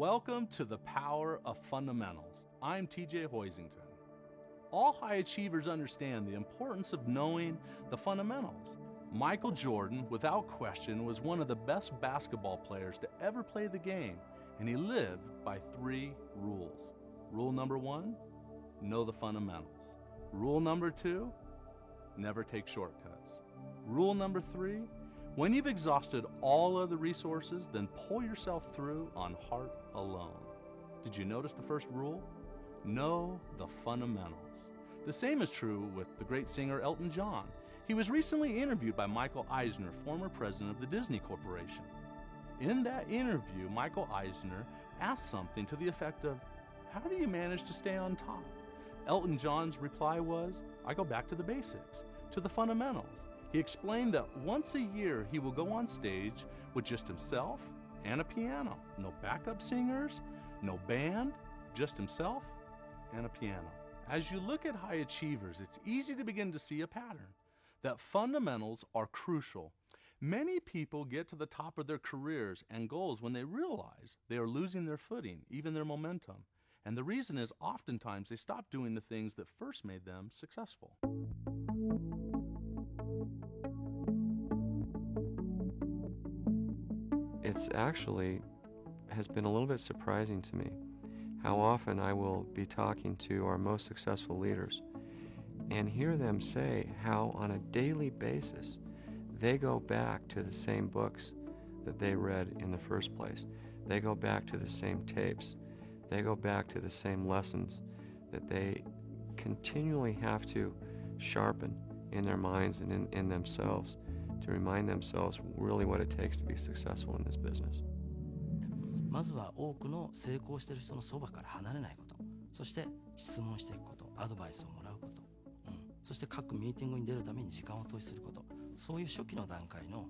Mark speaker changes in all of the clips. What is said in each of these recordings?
Speaker 1: Welcome to the Power of Fundamentals. I'm TJ Hoisington. All high achievers understand the importance of knowing the fundamentals. Michael Jordan, without question, was one of the best basketball players to ever play the game, and he lived by 3 rules. Rule number 1, know the fundamentals. Rule number 2, never take shortcuts. Rule number 3, when you've exhausted all other resources, then pull yourself through on heart alone. Did you notice the first rule? Know the fundamentals. The same is true with the great singer Elton John. He was recently interviewed by Michael Eisner, former president of the Disney Corporation. In that interview, Michael Eisner asked something to the effect of, "How do you manage to stay on top?" Elton John's reply was, "I go back to the basics, to the fundamentals." He explained that once a year he will go on stage with just himself and a piano. No backup singers, no band, just himself and a piano. As you look at high achievers, it's easy to begin to see a pattern, that fundamentals are crucial. Many people get to the top of their careers and goals when they realize they are losing their footing, even their momentum. And the reason is oftentimes they stop doing the things that first made them successful.
Speaker 2: It's actually has been a little bit surprising to me how often I will be talking to our most successful leaders and hear them say how on a daily basis they go back to the same books that they read in the first place. They go back to the same tapes. They go back to the same lessons that they continually have to sharpen in their minds and in themselves to remind themselves really what it takes to be successful in this business.
Speaker 3: まずは多くの成功している人のそばから離れないこと、そして質問していくこと、アドバイスをもらうこと、そして各ミーティングに出るために時間を投資すること、そういう初期の段階の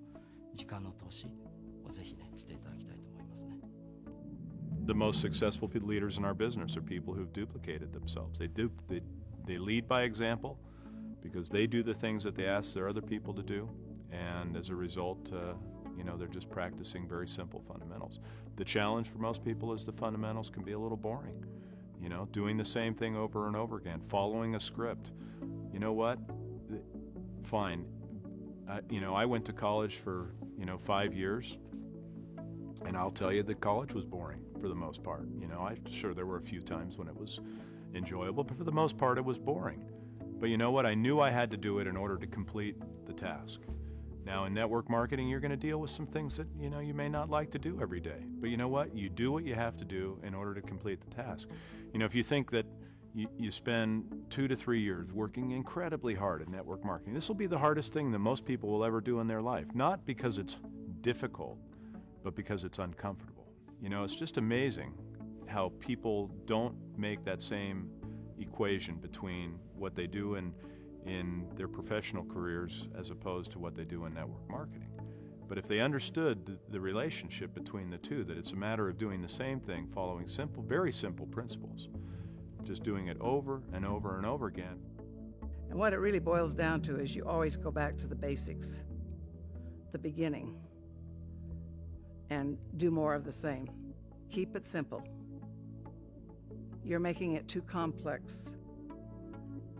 Speaker 3: 時間の投資をぜひねしていただきたいと思いますね。
Speaker 4: The most successful leaders in our business are people who've duplicated themselves. They lead by example because they do the things that they ask their other people to do, and as a result, they're just practicing very simple fundamentals. The challenge for most people is the fundamentals can be a little boring. Doing the same thing over and over again, following a script. You know what? Fine. I went to college for 5 years, and I'll tell you that college was boring for the most part. I'm sure there were a few times when it was enjoyable, but for the most part it was boring. But you know what? I knew I had to do it in order to complete the task. Now in network marketing, you're going to deal with some things that you may not like to do every day. But you know what? You do what you have to do in order to complete the task. If you think that you spend 2 to 3 years working incredibly hard at network marketing, this will be the hardest thing that most people will ever do in their life. Not because it's difficult, but because it's uncomfortable. It's just amazing how people don't make that same equation between what they do in their professional careers as opposed to what they do in network marketing. But if they understood the relationship between the two, that it's a matter of doing the same thing, following simple, very simple principles, just doing it over and over and over again.
Speaker 5: And what it really boils down to is you always go back to the basics, the beginning, and do more of the same. Keep it simple. You're making it too complex.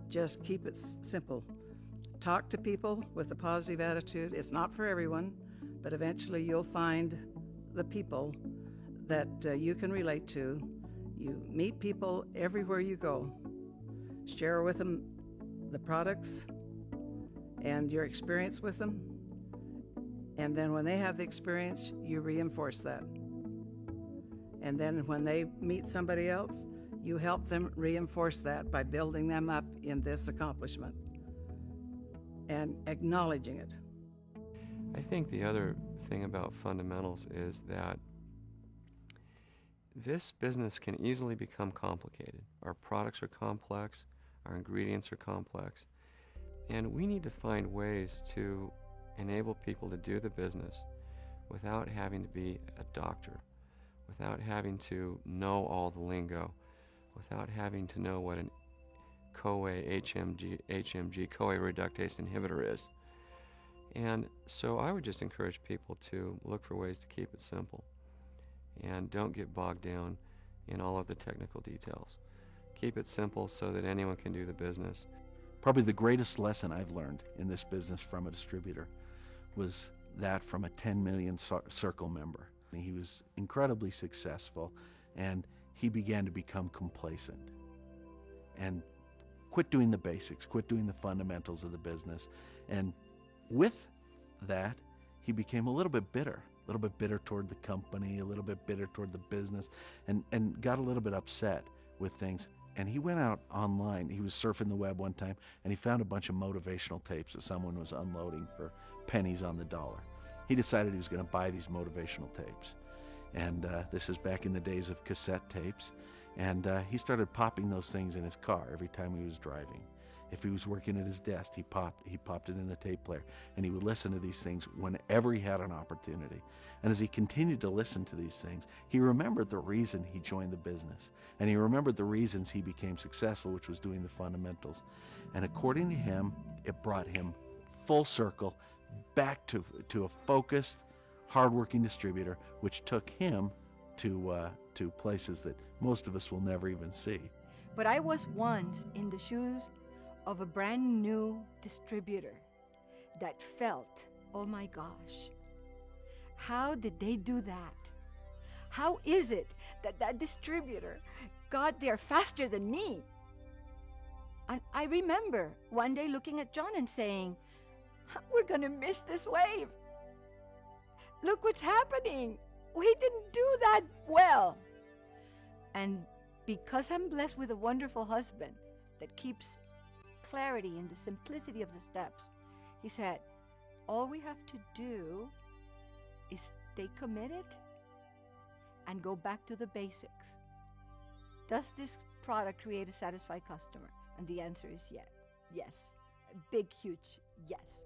Speaker 5: Just keep it simple. Talk to people with a positive attitude. It's not for everyone, but eventually you'll find the people that you can relate to. You meet people everywhere you go. Share with them the products and your experience with them. And then when they have the experience, you reinforce that. And then when they meet somebody else, you help them reinforce that by building them up in this accomplishment and acknowledging it.
Speaker 2: I think the other thing about fundamentals is that this business can easily become complicated. Our products are complex, our ingredients are complex, and we need to find ways to enable people to do the business without having to be a doctor, without having to know all the lingo, without having to know what an CoA HMG CoA reductase inhibitor is. And so I would just encourage people to look for ways to keep it simple and don't get bogged down in all of the technical details. Keep it simple so that anyone can do the business.
Speaker 6: Probably the greatest lesson I've learned in this business from a distributor was that from a 10 million circle member. He was incredibly successful, and he began to become complacent and quit doing the basics, quit doing the fundamentals of the business. And with that, he became a little bit bitter toward the company, a little bit bitter toward the business, and got a little bit upset with things. And he went out online. He was surfing the web one time, and he found a bunch of motivational tapes that someone was unloading for pennies on the dollar. He decided he was going to buy these motivational tapes. And this is back in the days of cassette tapes. And he started popping those things in his car every time he was driving. If he was working at his desk, he popped it in the tape player, and he would listen to these things whenever he had an opportunity. And as he continued to listen to these things, he remembered the reason he joined the business, and he remembered the reasons he became successful, which was doing the fundamentals. And according to him, it brought him full circle back to a focused, hardworking distributor, which took him to places that most of us will never even see.
Speaker 7: But I was once in the shoes of a brand new distributor that felt, oh my gosh, how did they do that? How is it that that distributor got there faster than me? And I remember one day looking at John and saying, we're gonna miss this wave. Look what's happening. We didn't do that well. And because I'm blessed with a wonderful husband that keeps clarity in the simplicity of the steps, he said, all we have to do is stay committed and go back to the basics. Does this product create a satisfied customer? And the answer is yes. A big, huge yes.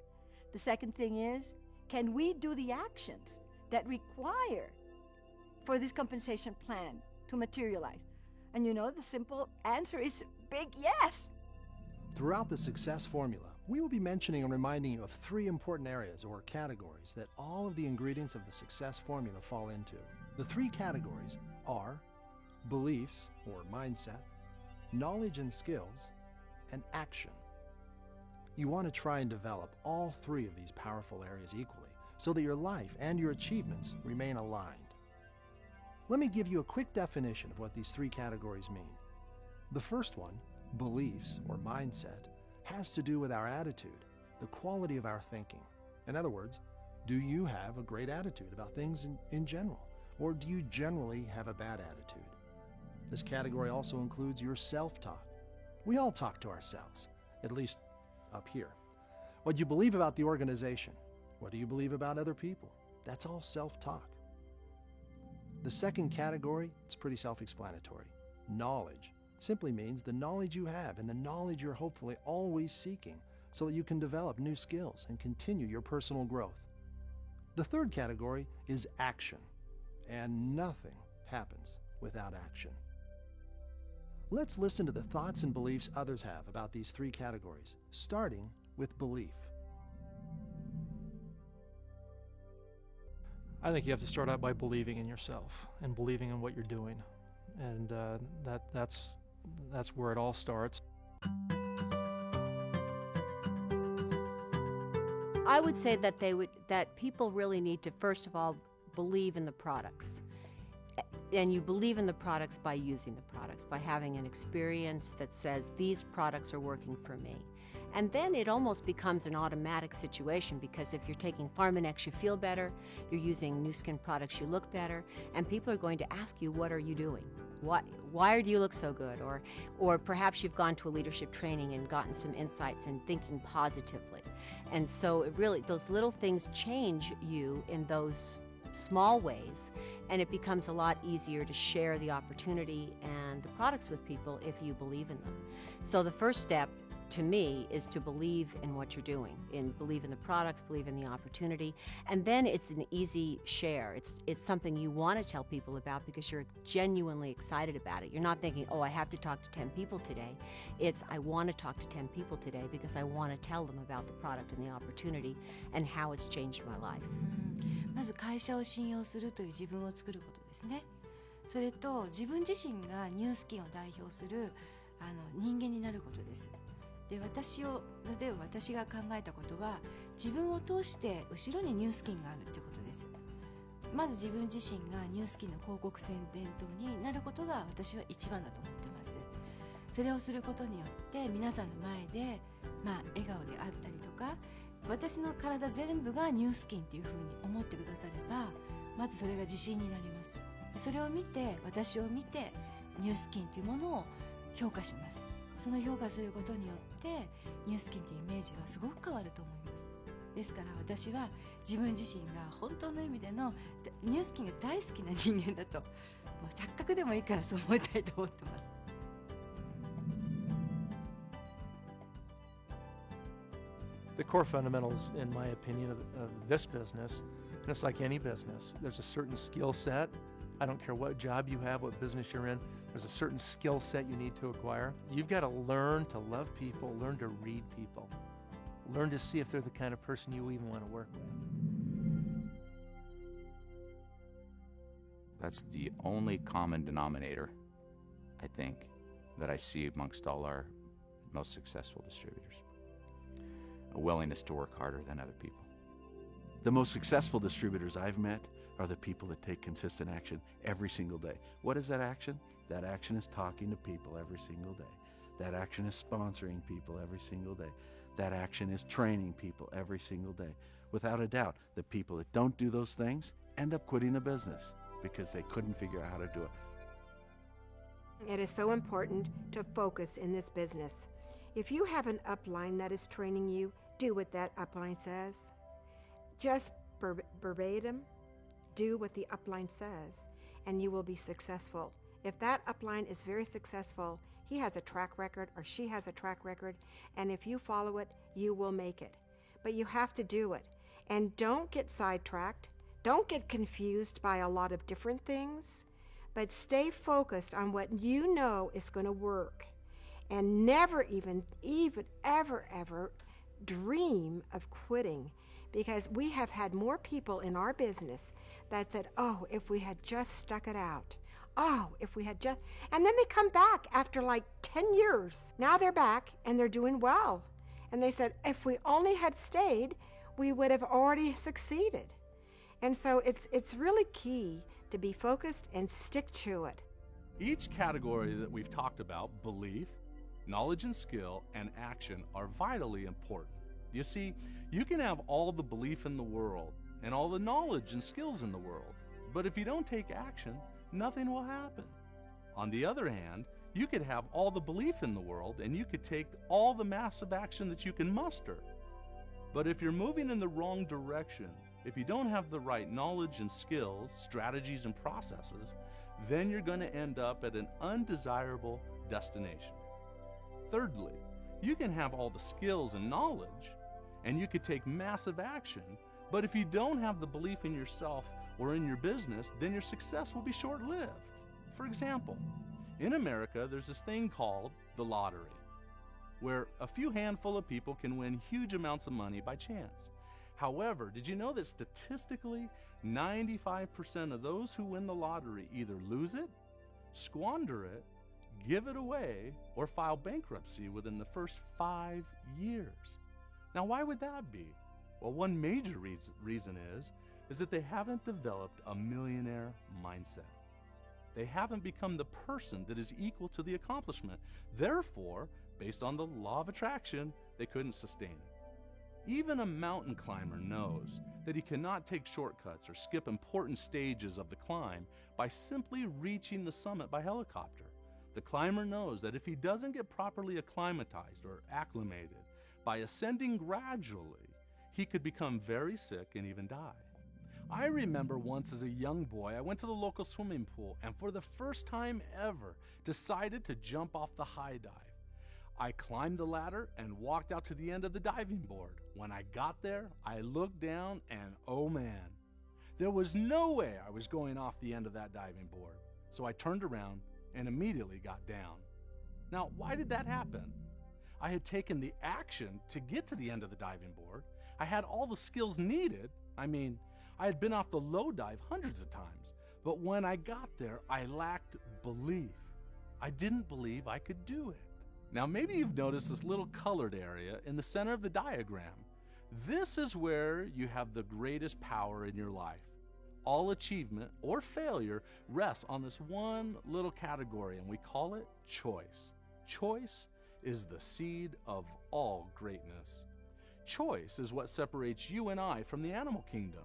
Speaker 7: The second thing is, can we do the actions that require for this compensation plan to materialize? And you know, the simple answer is big yes.
Speaker 8: Throughout the Success Formula, we will be mentioning and reminding you of 3 important areas or categories that all of the ingredients of the Success Formula fall into. The 3 categories are beliefs or mindset, knowledge and skills, and action. You want to try and develop all 3 of these powerful areas equally so that your life and your achievements remain aligned. Let me give you a quick definition of what these 3 categories mean. The first one, beliefs or mindset, has to do with our attitude, the quality of our thinking. In other words, do you have a great attitude about things in general, or do you generally have a bad attitude? This category also includes your self-talk. We all talk to ourselves, at least up here. What you believe about the organization, what do you believe about other people? That's all self-talk. The second category, it's pretty self-explanatory. Knowledge simply means the knowledge you have and the knowledge you're hopefully always seeking so that you can develop new skills and continue your personal growth. The third category is action, and nothing happens without action. Let's listen to the thoughts and beliefs others have about these 3 categories, starting with belief.
Speaker 9: I think you have to start out by believing in yourself and believing in what you're doing, and that's where it all starts.
Speaker 10: I would say that people really need to first of all believe in the products, and you believe in the products by using the products, by having an experience that says these products are working for me. And then it almost becomes an automatic situation, because if you're taking Pharmanex, you feel better, you're using Nu Skin products, you look better, and people are going to ask you, what are you doing? Why do you look so good? Or perhaps you've gone to a leadership training and gotten some insights and thinking positively. And so it really, those little things change you in those small ways, and it becomes a lot easier to share the opportunity and the products with people if you believe in them. So the first step to me is to believe in what you're doing, and believe in the products, believe in the opportunity, and then it's an easy share. It's something you want to tell people about because you're genuinely excited about it. You're not thinking, oh, I have to talk to 10 people today. It's, I want to talk to 10 people today because I want to tell them about the product and the opportunity and how it's changed my life.
Speaker 7: まず会社を信用するという自分を作ることです。
Speaker 11: ですね。それと自分自身がニュースキンを代表する人間になることです。で、例えば私が考えたことは、自分を通して後ろにニュースキンがあるってことです。まず自分自身がニュースキンの広告宣伝塔になることが私は一番だと思ってます。それをすることによって皆さんの前で、笑顔であったりとか、私の体全部がニュースキンっていうふうに思ってくだされば、まずそれが自信になります。それを見て、私を見て、ニュースキンというものを評価します。その評価することによってニュースキンというイメージはすごく変わると思います。ですから私は自分自身が本当の意味でのニュースキンが大好きな人間だと、錯覚でもいいからそう思いたいと思ってます。
Speaker 9: The core fundamentals, in my opinion, of this business, and it's like any business, there's a certain skill set. I don't care what job you have, what business you're in, there's a certain skill set you need to acquire. You've got to learn to love people, learn to read people, learn to see if they're the kind of person you even want to work with.
Speaker 12: That's the only common denominator, I think, that I see amongst all our most successful distributors. A willingness to work harder than other people.
Speaker 6: The most successful distributors I've met are the people that take consistent action every single day. What is that action? That action is talking to people every single day. That action is sponsoring people every single day. That action is training people every single day. Without a doubt, the people that don't do those things end up quitting the business because they couldn't figure out how to do it.
Speaker 13: It is so important to focus in this business. If you have an upline that is training you, do what that upline says. Just verbatim, do what the upline says, and you will be successful. If that upline is very successful, he has a track record or she has a track record, and if you follow it, you will make it. But you have to do it. And don't get sidetracked. Don't get confused by a lot of different things, but stay focused on what you know is going to work. And never even ever dream of quitting, because we have had more people in our business that said, oh, if we had just stuck it out. Oh, if we had just, and then they come back after like 10 years. Now they're back and they're doing well. And they said, if we only had stayed, we would have already succeeded. And so it's really key to be focused and stick to it.
Speaker 1: Each category that we've talked about, belief, knowledge and skill, and action, are vitally important. You see, you can have all the belief in the world and all the knowledge and skills in the world, but if you don't take action, nothing will happen. On the other hand, you could have all the belief in the world and you could take all the massive action that you can muster. But if you're moving in the wrong direction, if you don't have the right knowledge and skills, strategies and processes, then you're going to end up at an undesirable destination. Thirdly, you can have all the skills and knowledge, and you could take massive action, but if you don't have the belief in yourself or in your business, then your success will be short-lived. For example, in America, there's this thing called the lottery, where a few handful of people can win huge amounts of money by chance. However, did you know that statistically, 95% of those who win the lottery either lose it, squander it, give it away, or file bankruptcy within the first 5 years? Now, why would that be? Well, one major reason is that they haven't developed a millionaire mindset. They haven't become the person that is equal to the accomplishment. Therefore, based on the law of attraction, they couldn't sustain it. Even a mountain climber knows that he cannot take shortcuts or skip important stages of the climb by simply reaching the summit by helicopter. The climber knows that if he doesn't get properly acclimatized or acclimated by ascending gradually, he could become very sick and even die. I remember once as a young boy, I went to the local swimming pool and for the first time ever decided to jump off the high dive. I climbed the ladder and walked out to the end of the diving board. When I got there, I looked down and oh man, there was no way I was going off the end of that diving board. So I turned around and immediately got down. Now, why did that happen? I had taken the action to get to the end of the diving board. I had all the skills needed. I had been off the low dive hundreds of times, But when I got there, I lacked belief. I didn't believe I could do it. Now, maybe you've noticed this little colored area in the center of the diagram. This is where you have the greatest power in your life. All achievement or failure rests on this one little category, and we call it choice. Choice is the seed of all greatness. Choice is what separates you and I from the animal kingdom.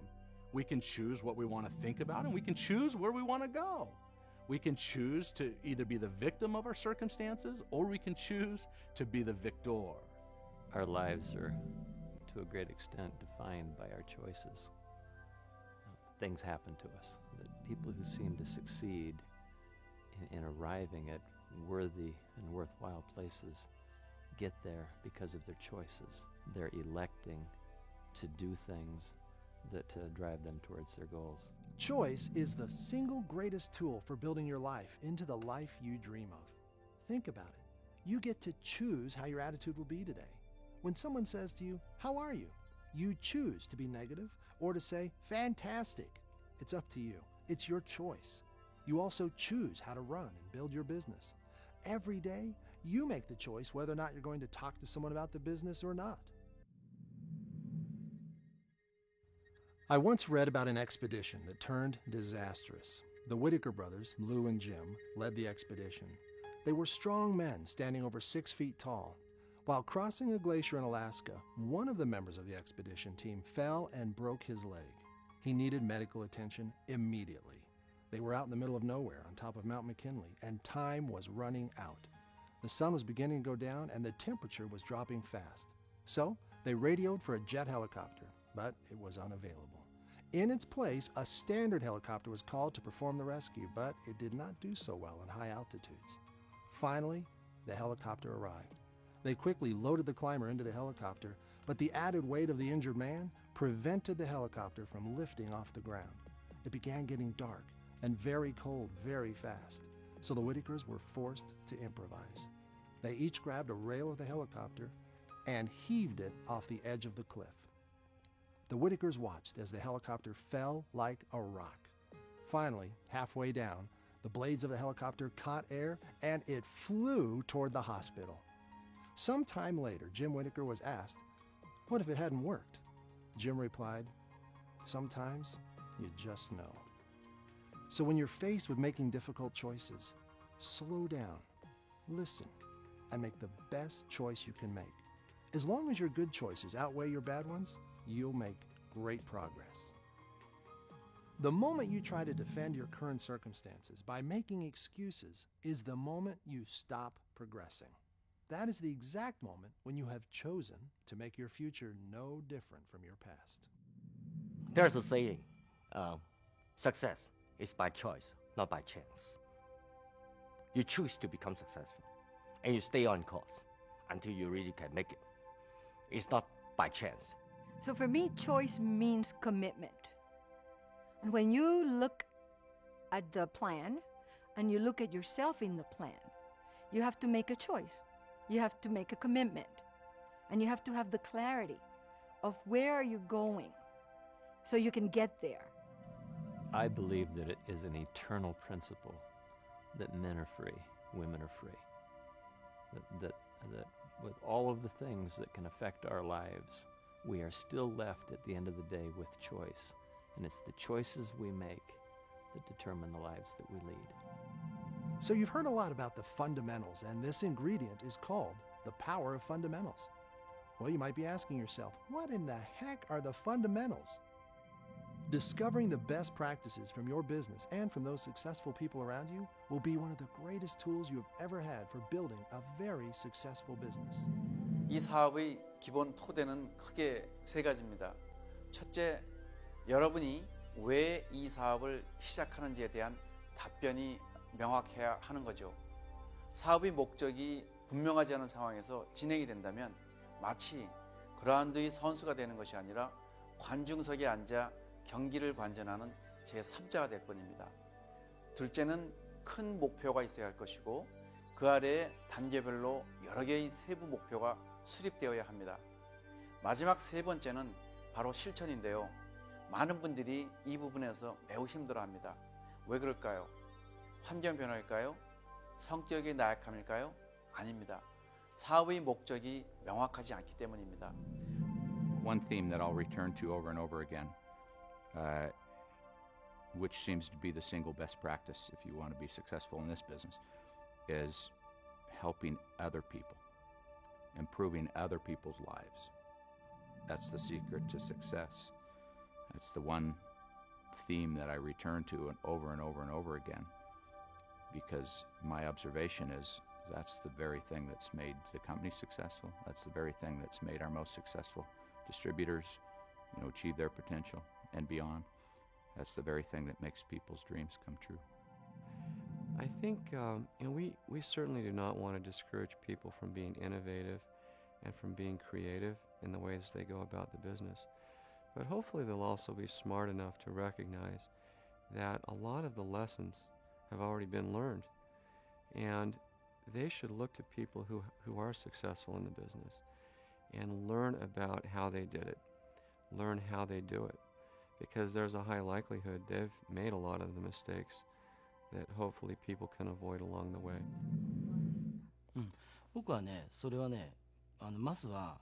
Speaker 1: We can choose what we want to think about, and we can choose where we want to go. We can choose to either be the victim of our circumstances, or we can choose to be the victor.
Speaker 2: Our lives are, to a great extent, defined by our choices. Things happen to us. That people who seem to succeed in arriving at worthy and worthwhile places get there because of their choices. They're electing to do things that drive them towards their goals.
Speaker 8: Choice is the single greatest tool for building your life into the life you dream of. Think about it. You get to choose how your attitude will be today. When someone says to you, "How are you?" you choose to be negative or to say, "Fantastic." It's up to you. It's your choice. You also choose how to run and build your business. Every day, you make the choice whether or not you're going to talk to someone about the business or not. I once read about an expedition that turned disastrous. The Whitaker brothers, Lou and Jim, led the expedition. They were strong men standing over 6 feet tall. While crossing a glacier in Alaska, one of the members of the expedition team fell and broke his leg. He needed medical attention immediately. They were out in the middle of nowhere on top of Mount McKinley, and time was running out. The sun was beginning to go down, and the temperature was dropping fast. So they radioed for a jet helicopter, but it was unavailable. In its place, a standard helicopter was called to perform the rescue, but it did not do so well in high altitudes. Finally, the helicopter arrived. They quickly loaded the climber into the helicopter, but the added weight of the injured man prevented the helicopter from lifting off the ground. It began getting dark and very cold very fast, so the Whitakers were forced to improvise. They each grabbed a rail of the helicopter and heaved it off the edge of the cliff. The Whitakers watched as the helicopter fell like a rock. Finally, halfway down, the blades of the helicopter caught air and it flew toward the hospital. Some time later, Jim Whitaker was asked, "What if it hadn't worked?" Jim replied, "Sometimes you just know." So when you're faced with making difficult choices, slow down, listen, and make the best choice you can make. As long as your good choices outweigh your bad ones, you'll make great progress. The moment you try to defend your current circumstances by making excuses is the moment you stop progressing. That is the exact moment when you have chosen to make your future no different from your past.
Speaker 14: There's a saying, success is by choice, not by chance. You choose to become successful, and you stay on course until you really can make it. It's not by chance.
Speaker 7: So for me, choice means commitment. And when you look at the plan and you look at yourself in the plan, you have to make a choice. You have to make a commitment. And you have to have the clarity of where are you going so you can get there.
Speaker 2: I believe that it is an eternal principle that men are free, women are free. That with all of the things that can affect our lives, we are still left at the end of the day with choice. And it's the choices we make that determine the lives that we lead.
Speaker 8: So you've heard a lot about the fundamentals, and this ingredient is called the power of fundamentals. Well, you might be asking yourself, what in the heck are the fundamentals? Discovering the best practices from your business and from those successful people around you will be one of the greatest tools you have ever had for building a very successful business.
Speaker 15: 이 사업의 기본 토대는 크게 세 가지입니다. 첫째, 여러분이 왜 이 사업을 시작하는지에 대한 답변이 명확해야 하는 거죠. 사업의 목적이 분명하지 않은 상황에서 진행이 된다면 마치 그라운드의 선수가 되는 것이 아니라 관중석에 앉아 경기를 관전하는 제3자가 될 뿐입니다. 둘째는 큰 목표가 있어야 할 것이고 그 아래에 단계별로 여러 개의 세부 목표가 수립되어야 합니다. 마지막 세 번째는 바로 실천인데요. 많은 분들이 이 부분에서 매우 힘들어합니다. 왜 그럴까요? 환경 변화일까요? 성격의 나약함일까요? 아닙니다. 사업의 목적이 명확하지 않기 때문입니다.
Speaker 12: One theme that I'll return to over and over again, which seems to be the single best practice if you want to be successful in this business, is helping other people, improving other people's lives. That's the secret to success. That's the one theme that I return to and over and over again, because my observation is that's the very thing that's made the company successful. That's the very thing that's made our most successful distributors, achieve their potential and beyond. That's the very thing that makes people's dreams come true.
Speaker 2: I think, we certainly do not want to discourage people from being innovative and from being creative in the ways they go about the business. But hopefully they'll also be smart enough to recognize that a lot of the lessons have already been learned, and they should look to people who are successful in the business and learn about how they did it, learn how they do it, because there's a high likelihood they've made a lot of the mistakes that hopefully people can avoid along the way.
Speaker 3: 僕はね、それはね、まずは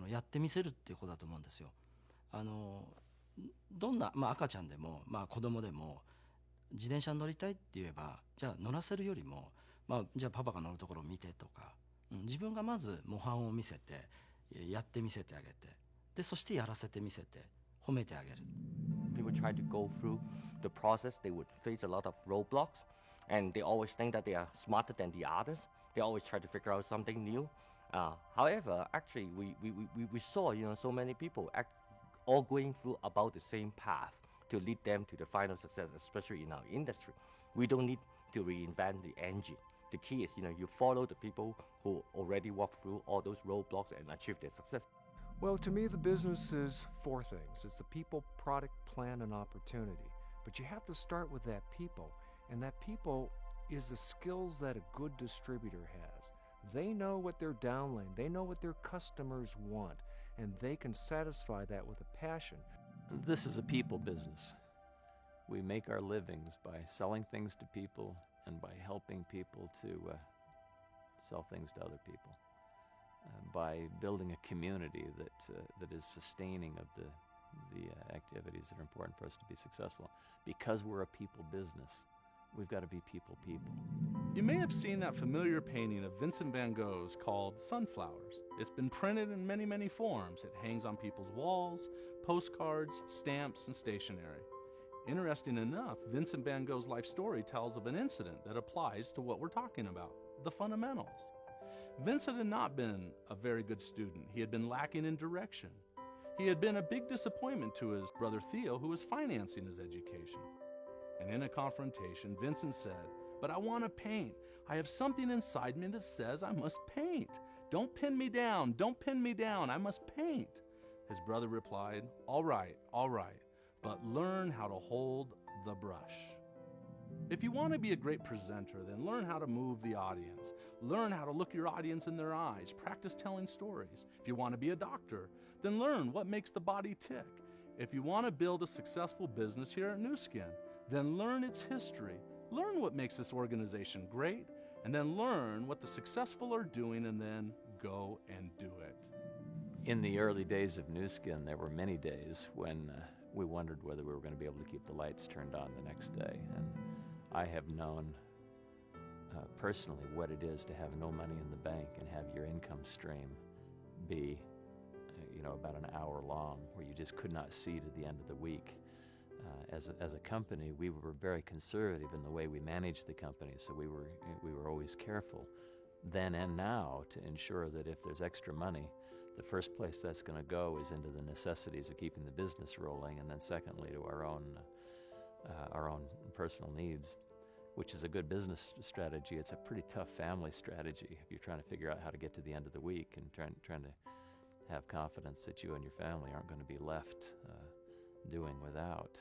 Speaker 3: やってみせるっていうことだと思うんですよ。どんな、赤ちゃんでも、子供でも自転車に乗りたいって言えば、じゃあ乗らせるよりも、じゃあパパが乗るところを見てとか、自分がまず模範を見せてやってみせてあげて、でそしてやらせてみせて褒めてあげる。
Speaker 14: People try to go through the process, they would face a lot of roadblocks, and they always think that they are smarter than the others. They always try to figure out something new. However, actually, we saw, so many people all going through about the same path to lead them to the final success, especially in our industry. We don't need to reinvent the engine. The key is, you follow the people who already walked through all those roadblocks and achieved their success.
Speaker 16: Well, to me, the business is four things. It's the people, product, plan, and opportunity. But you have to start with that people, and that people is the skills that a good distributor has. They know what their downline, they know what their customers want, and they can satisfy that with a passion.
Speaker 17: This is a people business. We make our livings by selling things to people and by helping people to sell things to other people. By building a community that is sustaining of the activities that are important for us to be successful. Because we're a people business, we've got to be people.
Speaker 1: You may have seen that familiar painting of Vincent van Gogh's called Sunflowers. It's been printed in many, many forms. It hangs on people's walls, postcards, stamps, and stationery. Interesting enough, Vincent van Gogh's life story tells of an incident that applies to what we're talking about, the fundamentals. Vincent had not been a very good student. He had been lacking in direction. He had been a big disappointment to his brother Theo, who was financing his education. And in a confrontation, Vincent said, "But I want to paint. I have something inside me that says I must paint. Don't pin me down. Don't pin me down. I must paint." His brother replied, all right, but learn how to hold the brush. If you want to be a great presenter, then learn how to move the audience. Learn how to look your audience in their eyes. Practice telling stories. If you want to be a doctor, then learn what makes the body tick. If you want to build a successful business here at Nu Skin, then learn its history. Learn what makes this organization great, and then learn what the successful are doing, and then go and do it.
Speaker 17: In the early days of Nu Skin, there were many days when we wondered whether we were going to be able to keep the lights turned on the next day. And I have known personally what it is to have no money in the bank and have your income stream be, about an hour long, where you just could not see to the end of the week. As a company, we were very conservative in the way we managed the company, so we were always careful then and now to ensure that if there's extra money, the first place that's going to go is into the necessities of keeping the business rolling, and then secondly to our own personal needs, which is a good business strategy. It's a pretty tough family strategy if you're trying to figure out how to get to the end of the week and trying to have confidence that you and your family aren't going to be left doing without.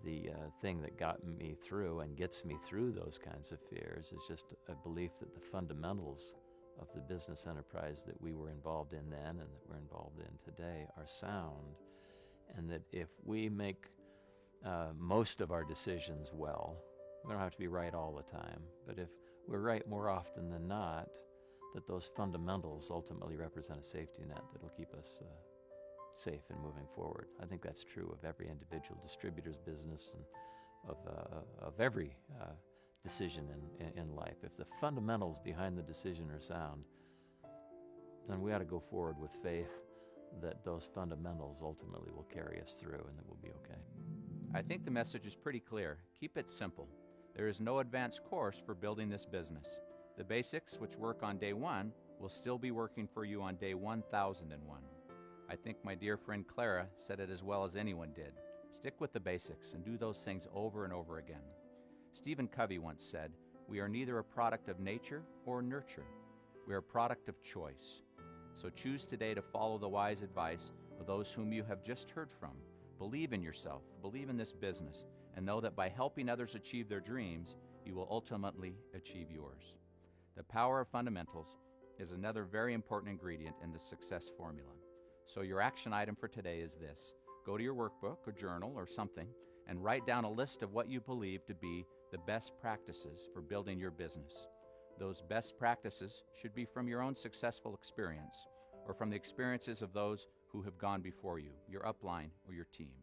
Speaker 17: The thing that got me through and gets me through those kinds of fears is just a belief that the fundamentals of the business enterprise that we were involved in then and that we're involved in today are sound, and that if we make most of our decisions well. We don't have to be right all the time, but if we're right more often than not, that those fundamentals ultimately represent a safety net that'll keep us safe and moving forward. I think that's true of every individual distributor's business and of every decision in life. If the fundamentals behind the decision are sound, then we ought to go forward with faith that those fundamentals ultimately will carry us through and that we'll be okay.
Speaker 12: I think the message is pretty clear. Keep it simple. There is no advanced course for building this business. The basics, which work on day one, will still be working for you on day 1001. I think my dear friend Clara said it as well as anyone did. Stick with the basics and do those things over and over again. Stephen Covey once said, "We are neither a product of nature or nurture. We are a product of choice." So choose today to follow the wise advice of those whom you have just heard from. Believe in yourself, believe in this business, and know that by helping others achieve their dreams, you will ultimately achieve yours. The power of fundamentals is another very important ingredient in the success formula. So your action item for today is this. Go to your workbook or journal or something and write down a list of what you believe to be the best practices for building your business. Those best practices should be from your own successful experience or from the experiences of those who have gone before you, your upline or your team.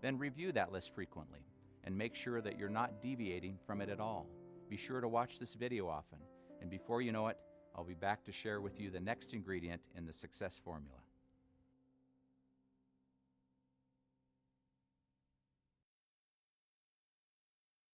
Speaker 12: Then review that list frequently and make sure that you're not deviating from it at all. Be sure to watch this video often, and before you know it, I'll be back to share with you the next ingredient in the success formula.